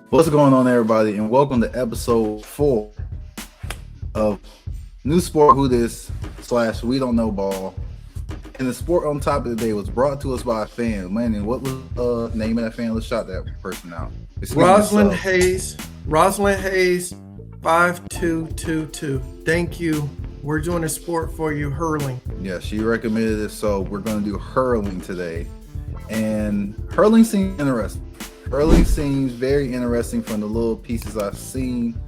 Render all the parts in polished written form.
What's going on, everybody, and welcome to episode 4 of New Sport Who This / We Don't Know Ball. And the sport on top of the day was brought to us by a fan. Man, and what was the name of that fan? Let's shout that person out. Rosalind Hayes. Rosalind Hayes, 5222. Thank you. We're doing a sport for you, hurling. Yeah, she recommended it, so we're going to do hurling today. And hurling seems interesting. Hurling seems very interesting from the little pieces I've seen.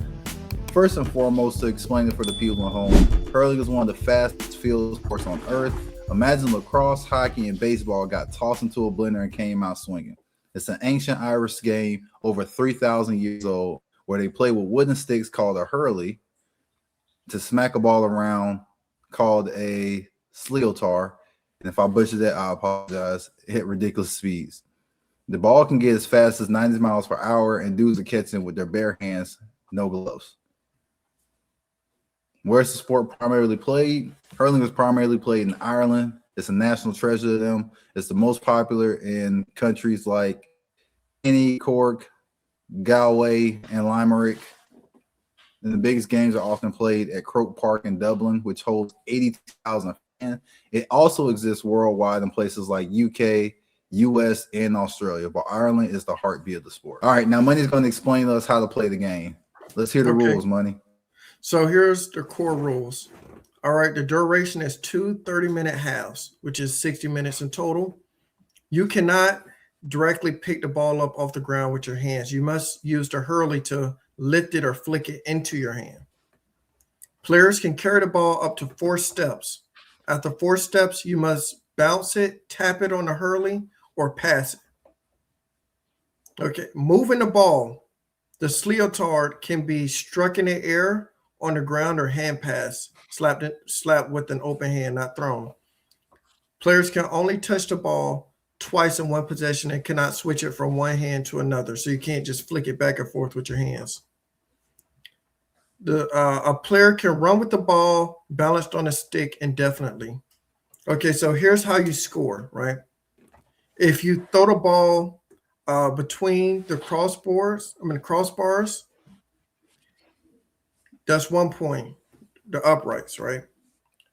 First and foremost, to explain it for the people at home, hurling is one of the fastest field sports on earth. Imagine lacrosse, hockey, and baseball got tossed into a blender and came out swinging. It's an ancient Irish game over 3,000 years old where they play with wooden sticks called a hurley to smack a ball around called a sleotar. And if I butcher that, I apologize. Hit ridiculous speeds. The ball can get as fast as 90 miles per hour, and dudes are catching with their bare hands, no gloves. Where's the sport primarily played? Hurling is primarily played in Ireland. It's a national treasure to them. It's the most popular in countries like Kenny, Cork, Galway, and Limerick. And the biggest games are often played at Croke Park in Dublin, which holds 80,000 fans. It also exists worldwide in places like UK, US, and Australia, but Ireland is the heartbeat of the sport. All right, now Money's going to explain to us how to play the game. Let's hear the rules, Money. So here's the core rules. All right, the duration is 2 30-minute halves, which is 60 minutes in total. You cannot directly pick the ball up off the ground with your hands. You must use the hurley to lift it or flick it into your hand. Players can carry the ball up to 4 steps. After 4 steps, you must bounce it, tap it on the hurley, or pass it. Okay, moving the ball. The sleotard can be struck in the air, on the ground, or hand pass, slapped with an open hand, not thrown. Players can only touch the ball twice in one possession and cannot switch it from one hand to another. So you can't just flick it back and forth with your hands. A player can run with the ball balanced on a stick indefinitely. Okay, so here's how you score, right? If you throw the ball between the crossbars, that's 1 point, the uprights, right?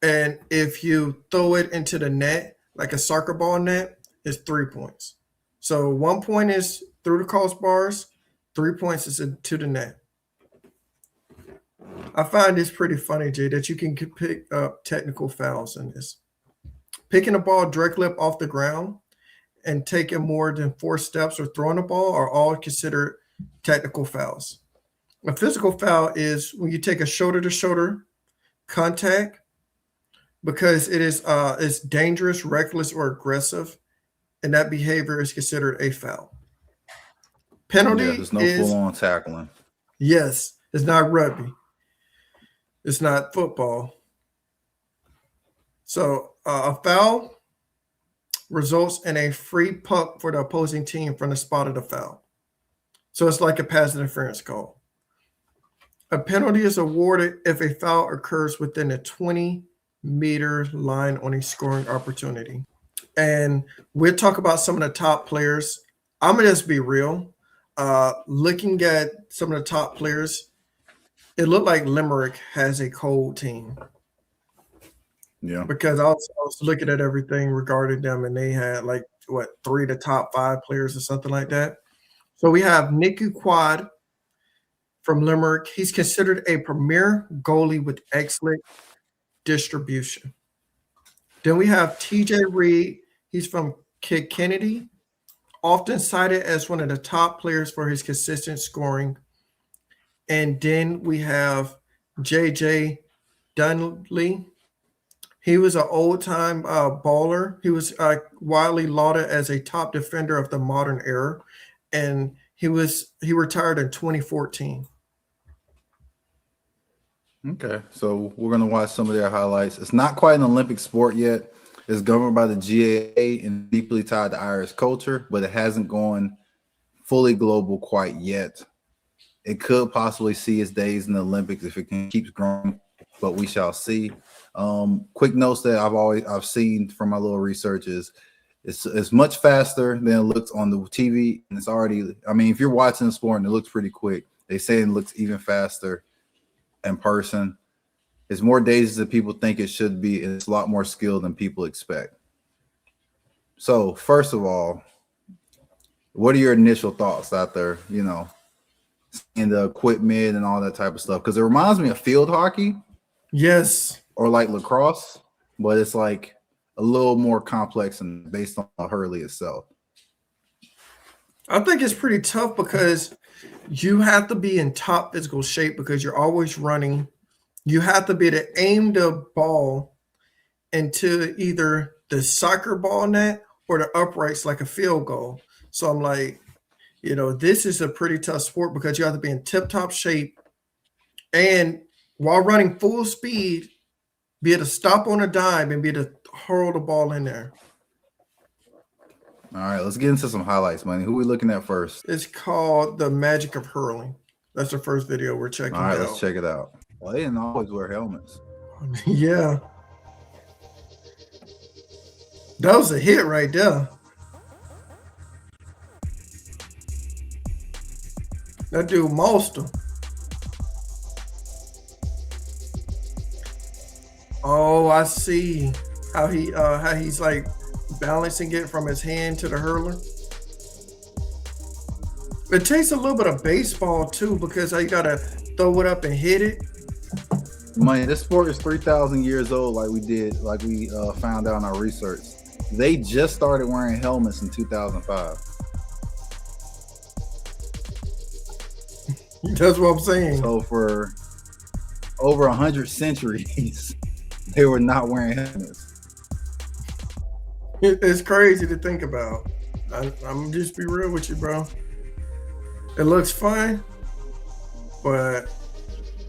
And if you throw it into the net, like a soccer ball net, it's 3 points. So 1 point is through the crossbars, 3 points is to the net. I find this pretty funny, Jay, that you can pick up technical fouls in this. Picking the ball directly up off the ground and taking more than 4 steps or throwing the ball are all considered technical fouls. A physical foul is when you take a shoulder-to-shoulder contact because it is it's dangerous, reckless, or aggressive, and that behavior is considered a foul. Penalty there's no full-on tackling. Yes, it's not rugby. It's not football. So a foul results in a free puck for the opposing team from the spot of the foul. So it's like a pass interference call. A penalty is awarded if a foul occurs within a 20-meter line on a scoring opportunity. And we'll talk about some of the top players. I'm going to just be real. Looking at some of the top players, it looked like Limerick has a cold team. Yeah. Because I was looking at everything regarding them, and they had 3 of the top 5 players or something like that. So we have Nicky Quad from Limerick. He's considered a premier goalie with excellent distribution. Then we have TJ Reid. He's from Kennedy, often cited as one of the top players for his consistent scoring. And then we have JJ Dunley. He was an old-time baller. He was widely lauded as a top defender of the modern era, and he retired in 2014. Okay, so we're going to watch some of their highlights. It's not quite an Olympic sport yet. It's governed by the GAA and deeply tied to Irish culture, but it hasn't gone fully global quite yet. It could possibly see its days in the Olympics if it keeps growing, but we shall see. Quick notes that I've seen from my little research is It's much faster than it looks on the TV, and it's already. I mean, if you're watching the sport and it looks pretty quick, they say it looks even faster in person. It's more days than people think it should be, and it's a lot more skill than people expect. So, first of all, what are your initial thoughts out there? You know, in the equipment and all that type of stuff, because it reminds me of field hockey. Yes. Or like lacrosse, but it's like a little more complex and based on the hurley itself. I think it's pretty tough because you have to be in top physical shape because you're always running. You have to be able to aim the ball into either the soccer ball net or the uprights like a field goal. So I'm like, this is a pretty tough sport because you have to be in tip-top shape and while running full speed, be able to stop on a dime and be able to hurl the ball in there. All right, let's get into some highlights, man. Who are we looking at first? It's called The Magic of Hurling. That's the first video we're checking out. All right, let's check it out. Well, they didn't always wear helmets. Yeah. That was a hit right there. That dude mossed him. Oh, I see how he's like balancing it from his hand to the hurler. It takes a little bit of baseball too because you gotta throw it up and hit it. Man, this sport is 3,000 years old, like we found out in our research. They just started wearing helmets in 2005. That's what I'm saying. So for over 100 centuries, they were not wearing helmets. It's crazy to think about. I'm just be real with you, bro. It looks fun, but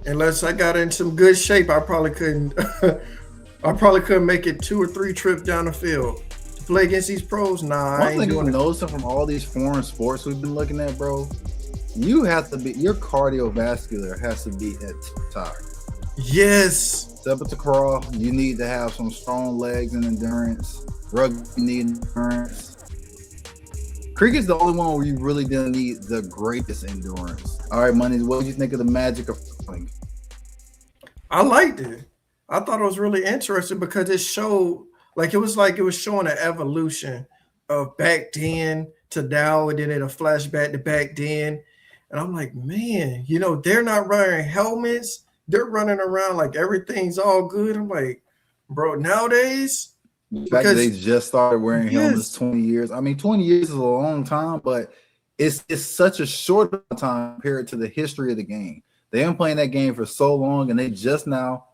unless I got in some good shape, I probably couldn't. I probably couldn't make it 2 or 3 trips down the field to play against these pros. Nah, One thing I'm noticing from all these foreign sports we've been looking at, bro, you have to be, your cardiovascular has to be at top. Yes. Except to crawl, you need to have some strong legs and endurance. Rugby, you need endurance. Cricket's the only one where you really didn't need the greatest endurance. All right, Monies, what do you think of the magic of hurling? I liked it. I thought it was really interesting because it showed, it was showing an evolution of back then to now, and then it'll flashback to back then. And I'm like, man, they're not wearing helmets. They're running around like everything's all good. I'm like, bro, nowadays, the fact that they just started wearing helmets 20 years. I mean, 20 years is a long time, but it's such a short time compared to the history of the game. They've been playing that game for so long, and they just now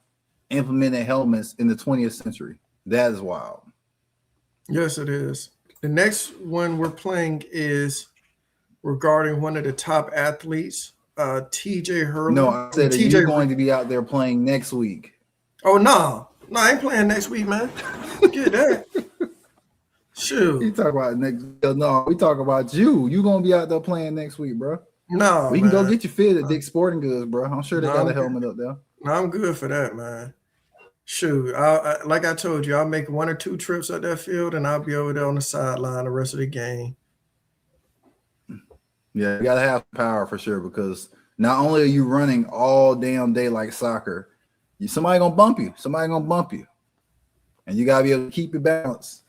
implemented helmets in the 20th century. That is wild. Yes, it is. The next one we're playing is regarding one of the top athletes, TJ Hurling. No, I said that you're going to be out there playing next week. Oh, no, I ain't playing next week, man. Get that. Shoot. You talk about next? No, we talk about you. You gonna be out there playing next week, bro? No, we can go get you fit at Dick's Sporting Goods, bro. I'm sure they got a helmet up there. No, I'm good for that, man. Shoot, like I told you, I'll make 1 or 2 trips at that field, and I'll be over there on the sideline the rest of the game. Yeah, you gotta have power for sure, because not only are you running all damn day like soccer, somebody gonna bump you. Somebody gonna bump you, and you gotta be able to keep your balance.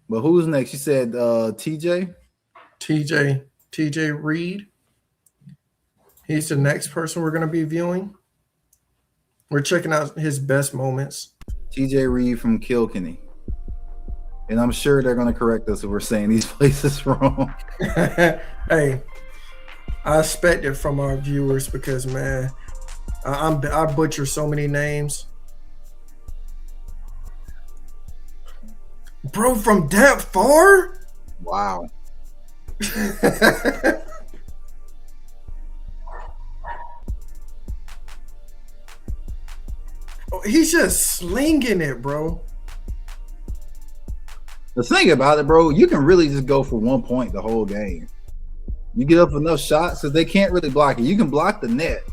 But who's next? You said TJ Reed. He's the next person we're gonna be viewing. We're checking out his best moments. TJ Reed from Kilkenny. And I'm sure they're going to correct us if we're saying these places wrong. Hey, I expect it from our viewers because, man, I butcher so many names. Bro, from that far? Wow. He's just slinging it, bro. The thing about it, bro, you can really just go for 1 point the whole game. You get up enough shots because they can't really block it. You can block the net,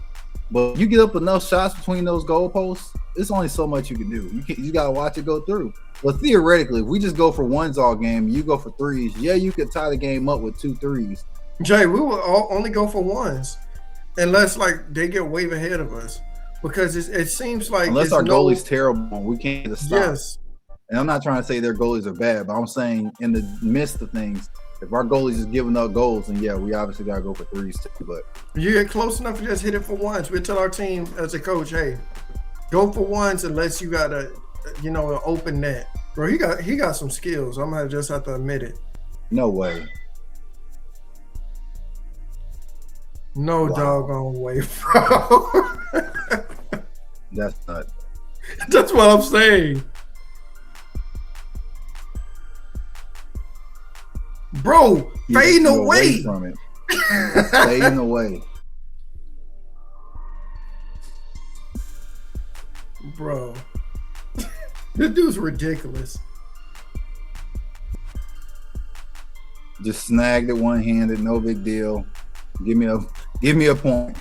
but you get up enough shots between those goalposts, it's only so much you can do. You gotta watch it go through. But theoretically, if we just go for ones all game, you go for threes. Yeah, you could tie the game up with 2 threes. Jay, we will only go for ones unless like they get way ahead of us, because it seems like unless our goalie's terrible, we can't get a stop. Yes. And I'm not trying to say their goalies are bad, but I'm saying in the midst of things, if our goalie's just giving up goals, then yeah, we obviously gotta go for threes too. But you get close enough to just hit it for ones. We tell our team as a coach, hey, go for ones unless you got an open net. Bro, he got some skills. I'm gonna just have to admit it. No way. No doggone way, bro. That's not. That's what I'm saying. Bro, fading away from it. Fading away. Bro. This dude's ridiculous. Just snagged it one-handed, no big deal. Give me a point.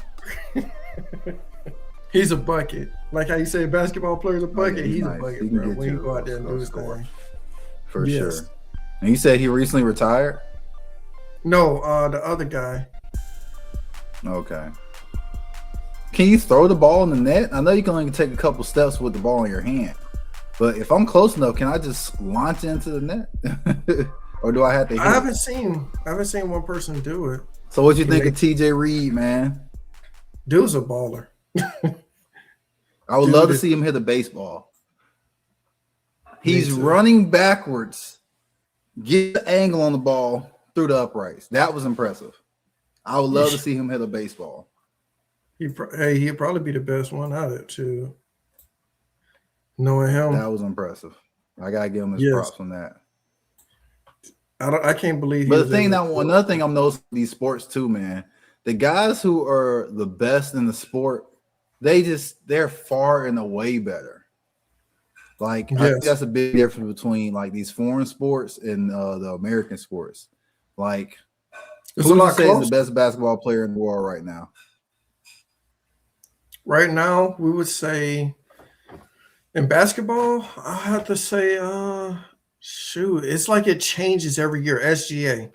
He's a bucket. Like how you say basketball player's a bucket, he's nice. a bucket, bro. When you go out there and do his thing. For sure. And you said he recently retired? No, the other guy. Okay. Can you throw the ball in the net? I know you can only take a couple steps with the ball in your hand. But if I'm close enough, can I just launch into the net? Or do I have to hit? I haven't seen one person do it. So what you think of TJ Reed, man? Dude's a baller. I would love to see him hit a baseball. He's running backwards, get the angle on the ball through the uprights. That was impressive. I would love to see him hit a baseball. He'd probably be the best one out of it too. Knowing him, that was impressive. I gotta give him his props on that. I can't believe. But another thing I'm noticing these sports too, man. The guys who are the best in the sport, they're far and away better. Like I think that's a big difference between like these foreign sports and the American sports. Like, who would you say is the best basketball player in the world right now? Right now, we would say in basketball, I have to say, it's like it changes every year. SGA.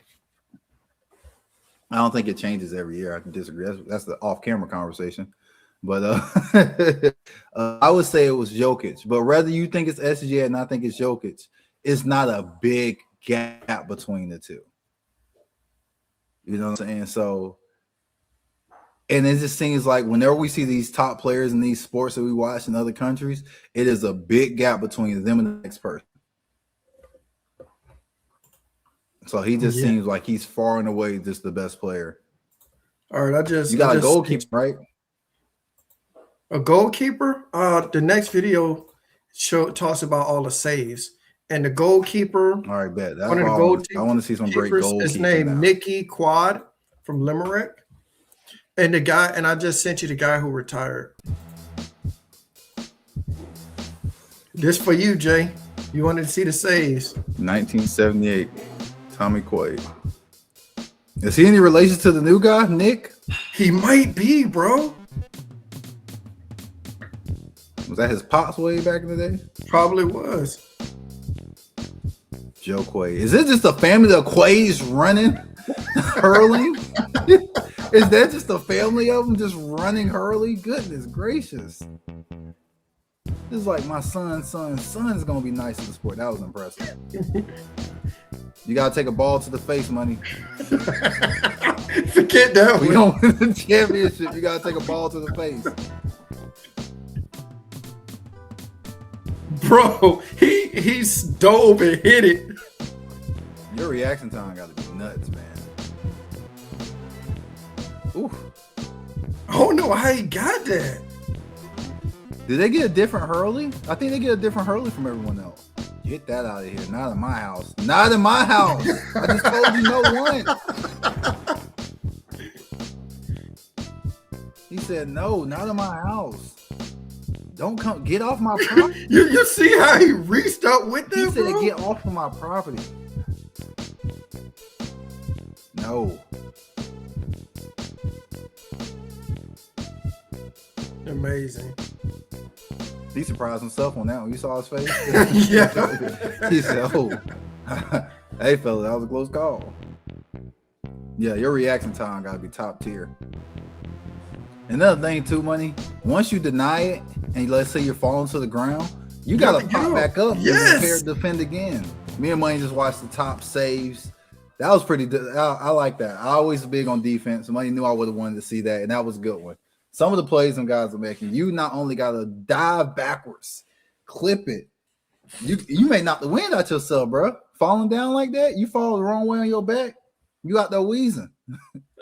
I don't think it changes every year. I can disagree. That's the off-camera conversation. But I would say it was Jokic. But whether you think it's SGA and I think it's Jokic, it's not a big gap between the two. You know what I'm saying? So, and it just seems like whenever we see these top players in these sports that we watch in other countries, it is a big gap between them and the next person. So he just seems like he's far and away just the best player. All right, you got a goalkeeper, right? A goalkeeper? The next video talks about all the saves. And the goalkeeper. All right, bet. I want to see some great goalkeepers. His name Mickey Quad from Limerick. And the guy, and I just sent you the guy who retired. This for you, Jay. You wanted to see the saves. 1978, Tommy Quaid. Is he any relation to the new guy, Nick? He might be, bro. Was that his pops way back in the day? Probably was. Joe Quaid. Is it just a family of Quaids running, hurling? Is that just a family of them just running hurling? Goodness gracious. This is like my son's gonna be nice in the sport. That was impressive. You gotta take a ball to the face, money. Forget that. We don't win the championship. You gotta take a ball to the face. Bro, he dove and hit it. Your reaction time gotta be nuts, man. Oof. I don't know how he got that. Did they get a different hurley? I think they get a different hurley from everyone else. Get that out of here. Not in my house. Not in my house. I just told you no one. He said, no, not in my house. Don't come. Get off my property. You see how he reached out with that, He said, bro? get off of my property. No. Amazing. He surprised himself on that one. You saw his face? Yeah. He said, "Oh, hey, fella, that was a close call." Yeah, your reaction time got to be top tier. Another thing too, Money, once you deny it and let's say you're falling to the ground, you got to pop back up and prepare to defend again. Me and Money just watched the top saves. That was pretty good. I like that. I always big on defense. Money knew I would have wanted to see that, and that was a good one. Some of the plays them guys are making, you not only got to dive backwards, clip it. You may knock the wind out yourself, bro. Falling down like that, you fall the wrong way on your back, you out there wheezing.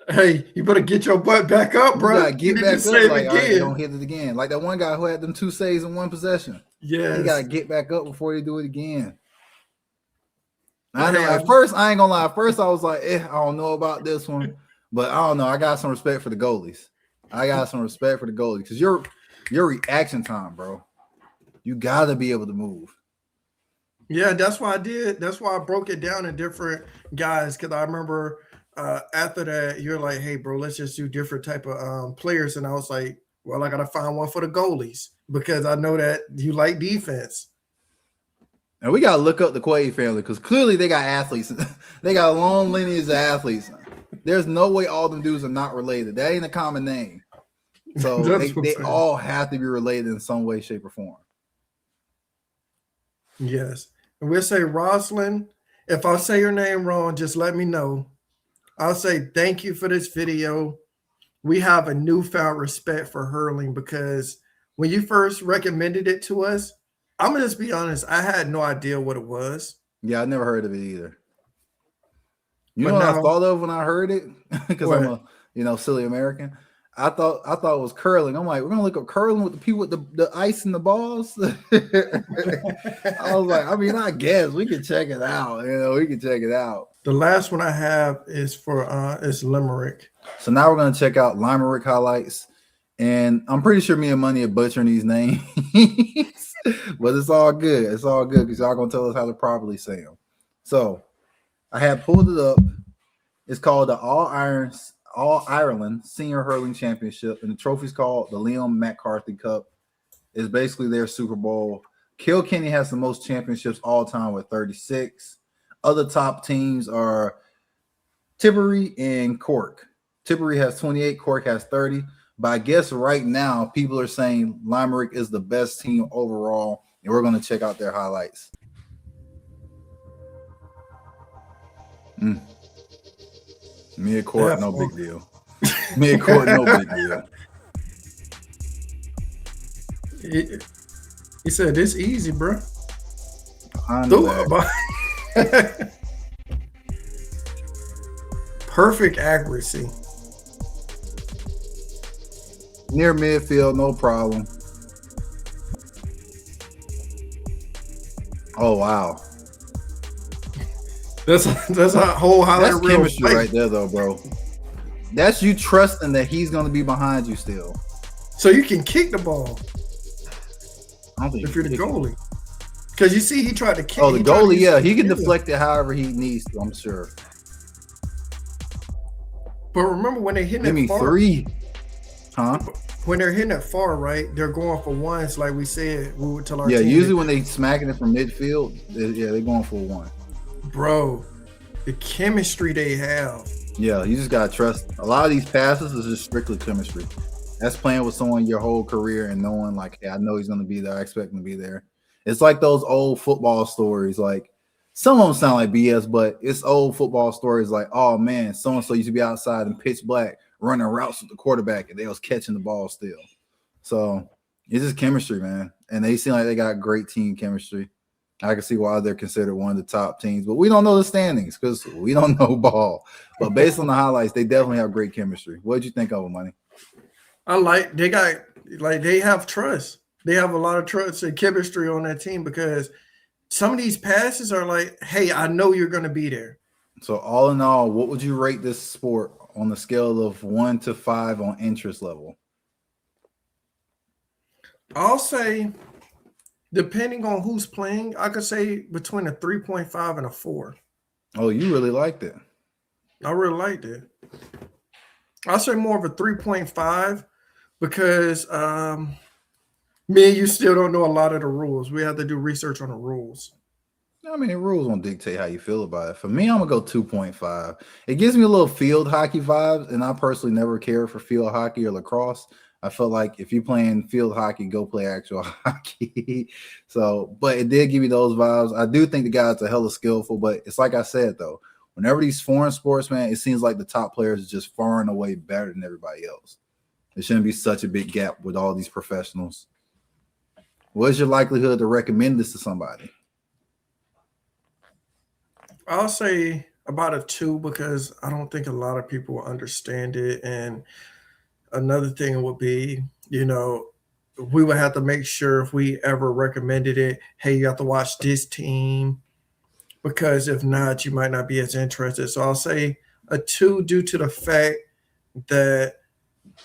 Hey, you better get your butt back up, bro. You gotta get back up. Like, all right, don't hit it again. Like that one guy who had them 2 saves in 1 possession. Yeah, he gotta get back up before they do it again. I know. At first, I ain't gonna lie. At first, I was like, I don't know about this one, but I don't know. I got some respect for the goalies. Because your reaction time, bro. You gotta be able to move. Yeah, that's why I did. That's why I broke it down in different guys. Because I remember after that, you're like, "Hey, bro, let's just do different type of players." And I was like, "Well, I gotta find one for the goalies because I know that you like defense." And we gotta look up the Quaid family because clearly they got athletes. They got a long lineage of athletes. There's no way all them dudes are not related. That ain't a common name. So they all have to be related in some way, shape, or form. Yes. And we'll say Roslyn. If I say your name wrong, just let me know. I'll say thank you for this video. We have a newfound respect for hurling because when you first recommended it to us, I'm gonna just be honest, I had no idea what it was. Yeah, I never heard of it either. You know what I thought of when I heard it? Because I'm a silly American. I thought it was curling. I'm like, we're gonna look up curling with the people with the ice and the balls. I was like, I mean, I guess we can check it out. We can check it out. The last one I have is for is Limerick. So now we're gonna check out Limerick highlights, and I'm pretty sure me and Money are butchering these names, but it's all good. It's all good because y'all gonna tell us how to properly say them. So I have pulled it up. It's called the All Ireland Senior Hurling Championship, and the trophy's called the Liam McCarthy Cup. It's basically their Super Bowl. Kilkenny has the most championships all time with 36. Other top teams are Tipperary and Cork. Tipperary has 28, Cork has 30. But I guess right now people are saying Limerick is the best team overall, and we're going to check out their highlights. Me and Court, no big deal. Me and Court, no big deal. He said, "This easy, bro." Perfect accuracy. Near midfield, no problem. Oh wow. That's a whole highlight. That's chemistry right there, though, bro. That's you trusting that he's going to be behind you still. So you can kick the ball. I don't think if you're the goalie. Because you see, he tried to kick. Oh, the goalie, yeah. He can deflect it however he needs to, I'm sure. But remember when they hit it far. 3. Huh? When they're hitting it far, right, they're going for ones, like we said. We would tell our team usually when they smacking it from midfield, they're going for 1. Bro, the chemistry they have. Yeah, you just gotta trust. A lot of these passes is just strictly chemistry. That's playing with someone your whole career and knowing like, hey, I know he's gonna be there. I expect him to be there. It's like those old football stories. Like some of them sound like BS, but it's old football stories. Like, oh man, so and so used to be outside in pitch black running routes with the quarterback, and they was catching the ball still. So it's just chemistry, man. And they seem like they got great team chemistry. I can see why they're considered one of the top teams, but we don't know the standings because we don't know ball. But based on the highlights, they definitely have great chemistry. What did you think of them, Money? They have trust. They have a lot of trust and chemistry on that team because some of these passes are like, hey, I know you're going to be there. So all in all, what would you rate this sport on the scale of 1 to 5 on interest level? I'll say, depending on who's playing, I could say between a 3.5 and a 4. Oh, you really liked it. I really liked it. I'll say more of a 3.5 because Me and you still don't know a lot of the rules. We have to do research on the rules. I mean, the rules won't dictate how you feel about it. For me, I'm gonna go 2.5. It gives me a little field hockey vibes, and I personally never cared for field hockey or lacrosse. I felt like if you're playing field hockey, go play actual hockey. So, but it did give me those vibes. I do think the guys are hella skillful, but it's like I said though, whenever these foreign sports, man, it seems like the top players are just far and away better than everybody else. There shouldn't be such a big gap with all these professionals. What's your likelihood to recommend this to somebody? I'll say about a 2 because I don't think a lot of people will understand it. And another thing would be, we would have to make sure if we ever recommended it, hey, you have to watch this team because if not, you might not be as interested. So I'll say a 2 due to the fact that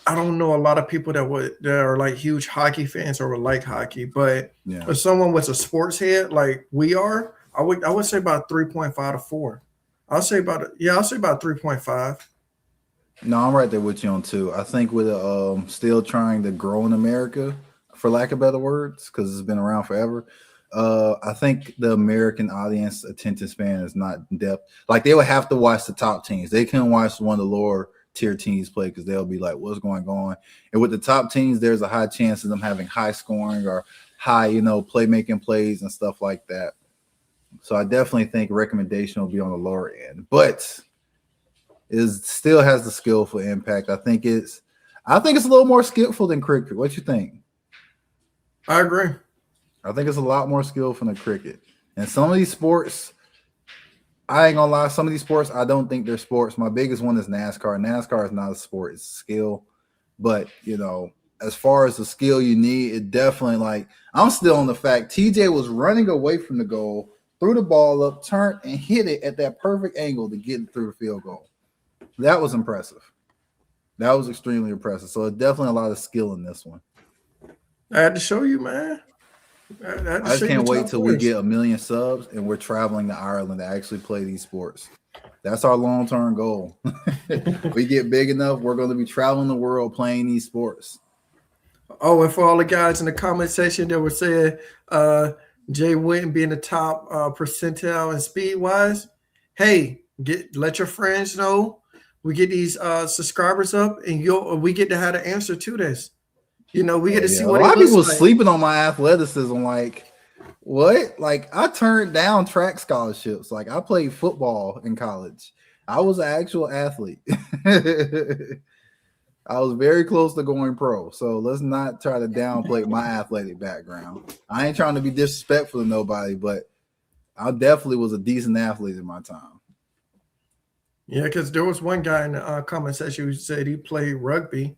I don't know a lot of people that are like huge hockey fans or would like hockey, but Yeah. if someone was a sports head like we are, I would say about 3.5 to 4. I'll say about 3.5. No, I'm right there with you on two. I think with still trying to grow in America, for lack of better words, because it's been around forever. I think the American audience attention span is not in depth. Like they would have to watch the top teams. They couldn't watch one of the lower tier teams play because they'll be like, "What's going on?" And with the top teams, there's a high chance of them having high scoring or high, playmaking plays and stuff like that. So I definitely think recommendation will be on the lower end, but it still has the skillful impact. I think it's a little more skillful than cricket. What you think? I agree. I think it's a lot more skillful than cricket. And some of these sports, I ain't gonna lie, some of these sports, I don't think they're sports. My biggest one is NASCAR. NASCAR is not a sport, it's a skill. But as far as the skill you need, it definitely I'm still on the fact TJ was running away from the goal, threw the ball up, turned and hit it at that perfect angle to get through the field goal. That was impressive. That was extremely impressive. So it's definitely a lot of skill in this one. I had to show you, man. I just can't wait till we get 1 million subs and we're traveling to Ireland to actually play these sports. That's our long-term goal. We get big enough, we're going to be traveling the world playing these sports. Oh, and for all the guys in the comment section that were saying Jay Witten being the top percentile and speed-wise, hey, let your friends know. We get these subscribers up, and we get to have an answer to this. We get to see what a lot of people like. sleeping on my athleticism. Like, what? Like, I turned down track scholarships. Like, I played football in college. I was an actual athlete. I was very close to going pro. So let's not try to downplay my athletic background. I ain't trying to be disrespectful to nobody, but I definitely was a decent athlete in my time. Yeah, because there was one guy in the comment section who said he played rugby.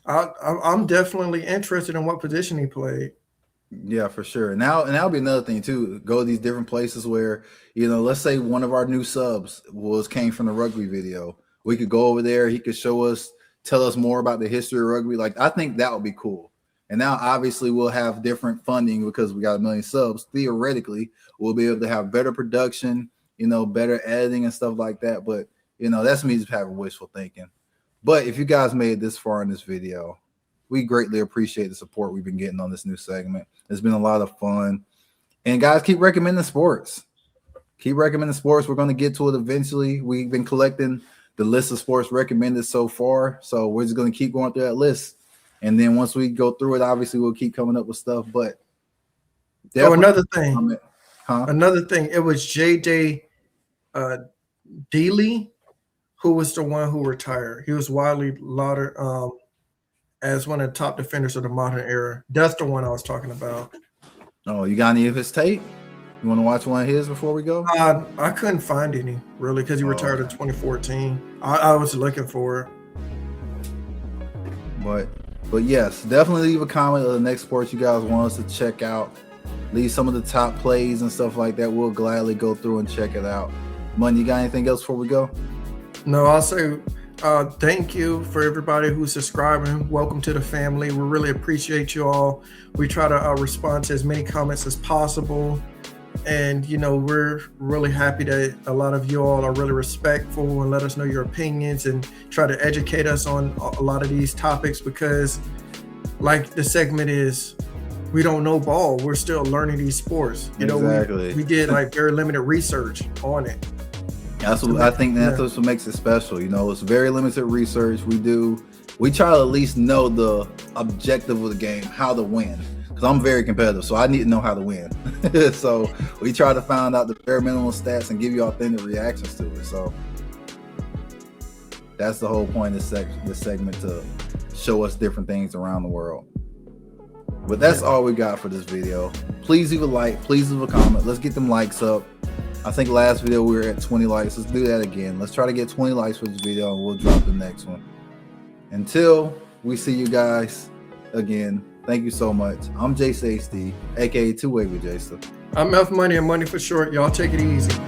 I'm definitely interested in what position he played. Yeah, for sure. And that'll be another thing too. Go to these different places where, let's say one of our new subs came from the rugby video. We could go over there. He could tell us more about the history of rugby. Like, I think that would be cool. And now obviously we'll have different funding because we got 1 million subs. Theoretically, we'll be able to have better production, better editing and stuff like that. But that's me just having wishful thinking. But if you guys made it this far in this video, we greatly appreciate the support we've been getting on this new segment. It's been a lot of fun. And guys, keep recommending sports. Keep recommending sports. We're going to get to it eventually. We've been collecting the list of sports recommended so far. So we're just going to keep going through that list. And then once we go through it, obviously we'll keep coming up with stuff. But another thing. Another thing. It was J.J. Dealey who was the one who retired. He was widely lauded as one of the top defenders of the modern era. That's the one I was talking about. Oh, you got any of his tape? You want to watch one of his before we go? I couldn't find any, really, because he retired in 2014. I was looking for it. But yes, definitely leave a comment of the next sports you guys want us to check out. Leave some of the top plays and stuff like that. We'll gladly go through and check it out. Mun, you got anything else before we go? No, I'll say thank you for everybody who's subscribing. Welcome to the family. We really appreciate you all. We try to respond to as many comments as possible. And, we're really happy that a lot of you all are really respectful and let us know your opinions and try to educate us on a lot of these topics because, like the segment is, we don't know ball. We're still learning these sports. You know, Exactly. we did like very limited research on it. That's what I think. That's what makes it special. You know, it's very limited research. We try to at least know the objective of the game, how to win. Because I'm very competitive, so I need to know how to win. So we try to find out the bare minimum stats and give you authentic reactions to it. So that's the whole point of this segment, to show us different things around the world. But that's all we got for this video. Please leave a like, please leave a comment. Let's get them likes up. I think last video we were at 20 likes. Let's do that again. Let's try to get 20 likes for this video and we'll drop the next one. Until we see you guys again, thank you so much. I'm Jace HD, aka Two Way with Jason. I'm F Money and Money for short. Y'all take it easy.